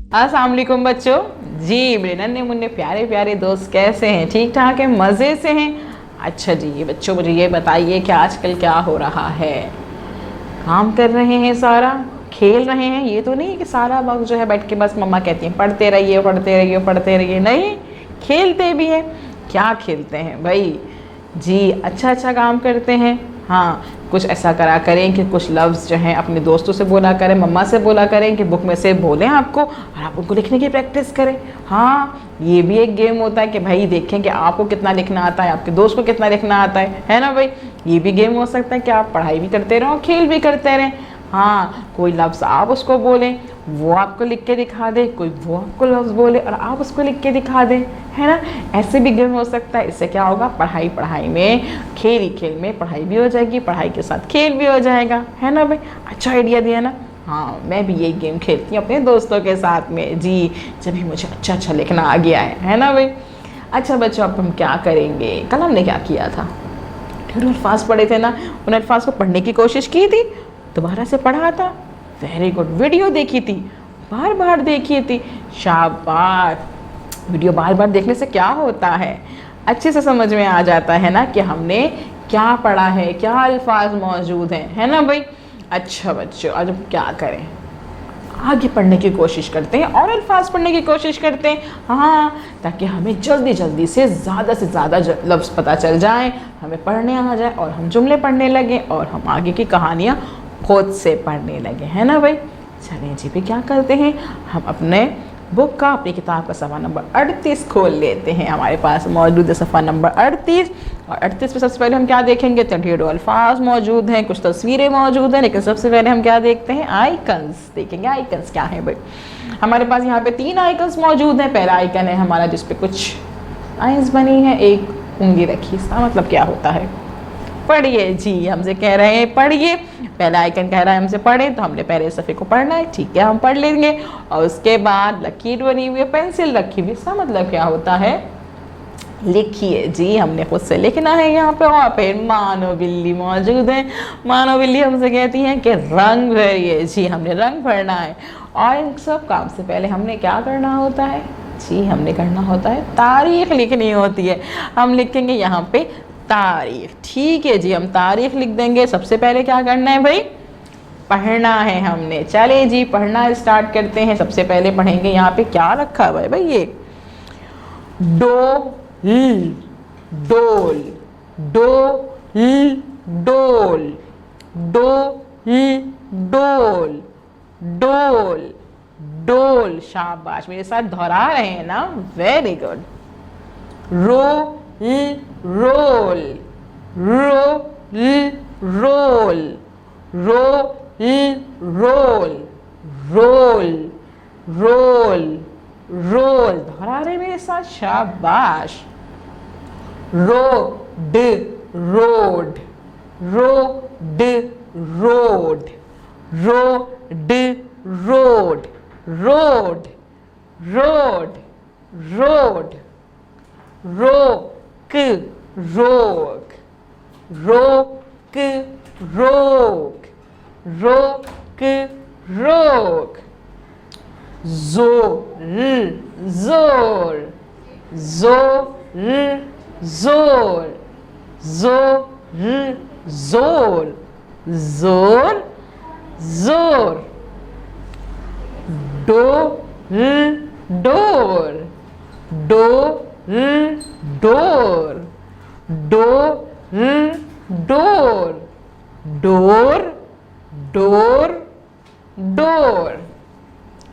अस्सलाम वालेकुम बच्चों। जी मेरे नन्हे मुन्ने प्यारे प्यारे दोस्त कैसे हैं? ठीक ठाक है, मज़े से हैं? अच्छा जी, ये बच्चों मुझे ये बताइए कि आजकल क्या हो रहा है? काम कर रहे हैं, सारा खेल रहे हैं? ये तो नहीं कि सारा वक्त जो है बैठ के बस मम्मा कहती हैं पढ़ते रहिए पढ़ते रहिए पढ़ते रहिए। नहीं, खेलते भी हैं। क्या खेलते हैं भाई? जी अच्छा अच्छा काम करते हैं। हाँ, कुछ ऐसा करा करें कि कुछ लफ्ज़ जो हैं अपने दोस्तों से बोला करें, मम्मा से बोला करें कि बुक में से बोलें आपको और आप उनको लिखने की प्रैक्टिस करें। हाँ, ये भी एक गेम होता है कि भाई देखें कि आपको कितना लिखना आता है, आपके दोस्त को कितना लिखना आता है ना भाई? ये भी गेम हो सकता है कि आप पढ़ाई भी करते रहें और खेल भी करते रहें। हाँ, कोई लफ्ज़ आप उसको बोलें, वो आपको लिख के दिखा दे, कोई वो आपको लफ्ज़ बोले और आप उसको लिख के दिखा दें, है ना? ऐसे भी गेम हो सकता है। इससे क्या होगा, पढ़ाई पढ़ाई में, खेल ही खेल में पढ़ाई भी हो जाएगी, पढ़ाई के साथ खेल भी हो जाएगा, है ना भाई? अच्छा आइडिया दिया ना। हाँ, मैं भी यही गेम खेलती हूँ अपने दोस्तों के साथ में जी, जब भी मुझे अच्छा अच्छा लिखना आ गया है ना भाई? अच्छा बच्चों, अब हम क्या करेंगे? कल हमने क्या किया था? ढेरों अल्फाज पढ़े थे ना, उन अल्फाज को पढ़ने की कोशिश की थी, दोबारा से पढ़ा था। Very good. वीडियो देखी थी, बार बार देखी थी। शाबाश। वीडियो बार बार देखने से क्या होता है, अच्छे से समझ में आ जाता है ना कि हमने क्या पढ़ा है, क्या अल्फाज मौजूद हैं, है ना भाई? अच्छा बच्चों, आज हम क्या करें? आगे पढ़ने की कोशिश करते हैं और अल्फाज पढ़ने की कोशिश करते हैं। हाँ, ताकि हमें जल्दी जल्दी से ज़्यादा लफ्ज़ पता चल जाएं, हमें पढ़ने आ जाए और हम जुमले पढ़ने लगें और हम आगे की कहानियाँ खुद से पढ़ने लगे, है ना भाई? चलें जी, फिर क्या करते हैं, हम अपने बुक का, अपनी किताब का सफ़ा नंबर 38 खोल लेते हैं। हमारे पास मौजूद है सफ़ा नंबर 38 और 38 पे सबसे पहले हम क्या देखेंगे? तो ढेरों अल्फाज मौजूद हैं, कुछ तस्वीरें मौजूद हैं, लेकिन सबसे पहले हम क्या देखते हैं? आइकन्स देखेंगे। आइकन्स क्या है भाई? हमारे पास यहाँ पे 3 आइकन्स मौजूद हैं। पहला आइकन है हमारा जिसपे कुछ आइंस बनी है, एक उंगली रखी। इसका मतलब क्या होता है? पढ़िए जी, हमसे कह रहे हैं पढ़िए। पहला आइकन कह रहा है हमसे पढ़ें, तो हमने पहले सफ़े को पढ़ना है, ठीक है, हम पढ़ लेंगे। और उसके बाद लकीर बनी हुई है, पेंसिल रखी हुई। इसका मतलब क्या होता है? लिखिए जी, हमने खुद से लिखना है यहाँ पे। और फिर मानो बिल्ली मौजूद है। मानो बिल्ली हमसे कहती हैं कि रंग भरिए जी, हमने रंग भरना है। और इन सब काम से पहले हमने क्या करना होता है जी? हमने करना होता है तारीख लिखनी होती है। हम लिखेंगे यहाँ पे तारीख, ठीक है जी, हम तारीख लिख देंगे। सबसे पहले क्या करना है भाई? पढ़ना है हमने। चले जी, पढ़ना स्टार्ट करते हैं। सबसे पहले पढ़ेंगे यहाँ पे क्या रखा हुआ है भाई? ये डोल, डोल, डोल, डोल, डोल, डोल, डोल, डोल। शाबाश, मेरे साथ दोहरा रहे हैं ना? Very good. Roll, role, role, role, role, role, role, role, roll. दोहरा रहे मेरे साथ, शाबाश। Road, road, road, road, road, road, road, road, road, रोक, रोक, रोक, रोक, रोक, रोक। जोर, जोर, जोर, जोर, जोर, जोर, जोर, जोर। डोर, डोर, डोर, डोर, डोर, डोर, डोर, डोर, डोर।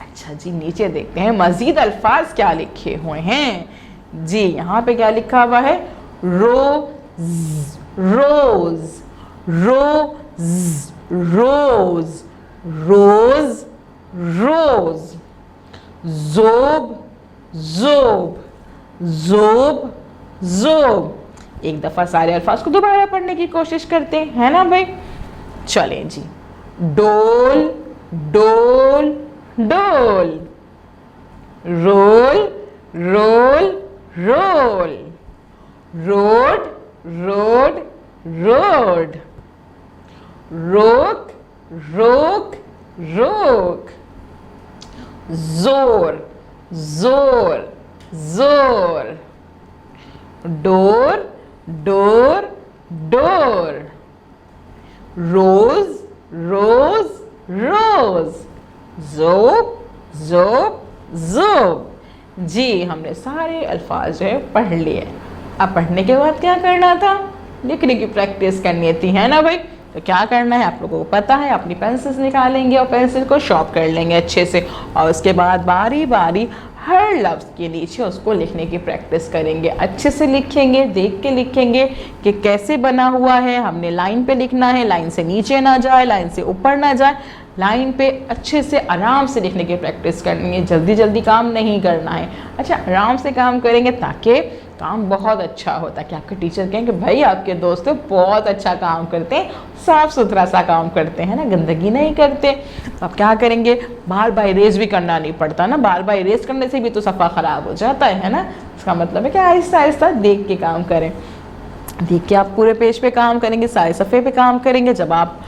अच्छा जी, नीचे देखते हैं मजीद अल्फाज क्या लिखे हुए हैं जी। यहाँ पे क्या लिखा हुआ है? रोज, रोज, रोज, रोज, रोज, रोज। जोब, जोब, जोब, जोब। एक दफा सारे अल्फाज को दोबारा पढ़ने की कोशिश करते हैं, है ना भाई? चलें जी। डोल, डोल, डोल, रोल, रोल, रोल, रोड, रोड, रोड, रोक, रोक, रोक, जोर, जोर, जोर। डोर, डोर, डोर। रोज, रोज, रोज। जोब, जोब, जोब। जी, हमने सारे अल्फाज जो है पढ़ लिए। अब पढ़ने के बाद क्या करना था? लिखने की प्रैक्टिस करनी थी, है ना भाई? तो क्या करना है आप लोगों को पता है, अपनी पेंसिल्स निकालेंगे और पेंसिल को शॉर्प कर लेंगे अच्छे से, और उसके बाद बारी बारी हर लफ्ज़ के नीचे उसको लिखने की प्रैक्टिस करेंगे। अच्छे से लिखेंगे, देख के लिखेंगे कि कैसे बना हुआ है। हमने लाइन पे लिखना है, लाइन से नीचे ना जाए, लाइन से ऊपर ना जाए, लाइन पे अच्छे से आराम से लिखने की प्रैक्टिस करनी है। जल्दी जल्दी काम नहीं करना है। अच्छा, आराम से काम करेंगे ताकि काम बहुत अच्छा होता है कि आपके टीचर कहेंगे भाई आपके दोस्त बहुत अच्छा काम करते हैं, साफ सुथरा सा काम करते हैं ना, गंदगी नहीं करते। तो आप क्या करेंगे, बार बार इरेज भी करना नहीं पड़ता ना, बार बार इरेज करने से भी तो सफ़ा ख़राब हो जाता है ना। इसका मतलब है कि आहिस्ता आहिस्ता देख के काम करें। देख के आप पूरे पेज पे काम करेंगे, सारे सफ़े पे काम करेंगे। जब आप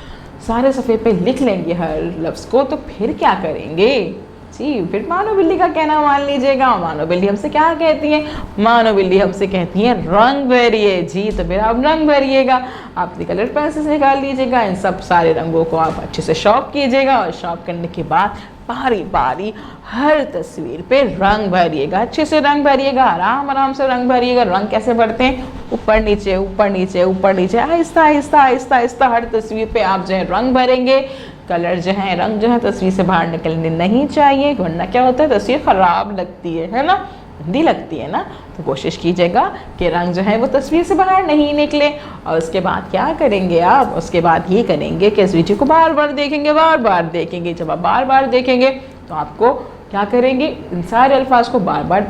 सारे सफ़े पे लिख लेंगे हर लफ्ज़ को, तो फिर क्या करेंगे जी? फिर मानो बिल्ली का कहना मान लीजिएगा। मानो बिल्ली हमसे क्या कहती है? मानो बिल्ली हमसे कहती है रंग भरिए। जी, तो फिर आप रंग भरिएगा। आप कलर पेंसिल निकाल लीजिएगा, इन सब सारे रंगों को आप अच्छे से शॉर्प कीजिएगा, और शॉर्प करने के बाद बारी बारी हर तस्वीर पे रंग भरिएगा। अच्छे से रंग भरिएगा, आराम आराम से रंग भरिएगा। रंग कैसे भरते हैं? ऊपर नीचे, ऊपर नीचे, ऊपर नीचे, आहिस्ता आहिस्ता आहिस्ता आहिस्ता हर तस्वीर पे आप जो है रंग भरेंगे। कलर जो है, रंग जो है तस्वीर से बाहर निकलने नहीं चाहिए, वरना क्या होता है, तस्वीर ख़राब लगती है ना, गंदी लगती है ना। तो कोशिश कीजिएगा कि रंग जो है वो तस्वीर से बाहर नहीं निकले। और उसके बाद क्या करेंगे आप? उसके बाद ये करेंगे कि इस वीडियो को बार बार देखेंगे, बार बार देखेंगे। जब आप बार बार देखेंगे तो आपको क्या करेंगे, इन सारे अल्फाज को बार बार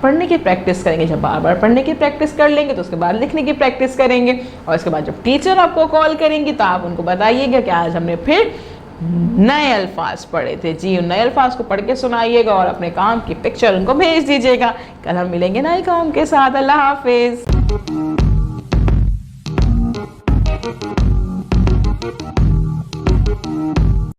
पढ़ने की प्रैक्टिस करेंगे। जब बार बार पढ़ने की प्रैक्टिस कर लेंगे तो उसके बाद लिखने की प्रैक्टिस करेंगे। और उसके बाद जब टीचर आपको कॉल करेंगी तो आप उनको बताइएगा कि आज हमने फिर नए अल्फाज पढ़े थे। जी, उन नए अल्फाज को पढ़ के सुनाइएगा और अपने काम की पिक्चर उनको भेज दीजिएगा। कल हम मिलेंगे नए काम के साथ। अल्लाह हाफिज।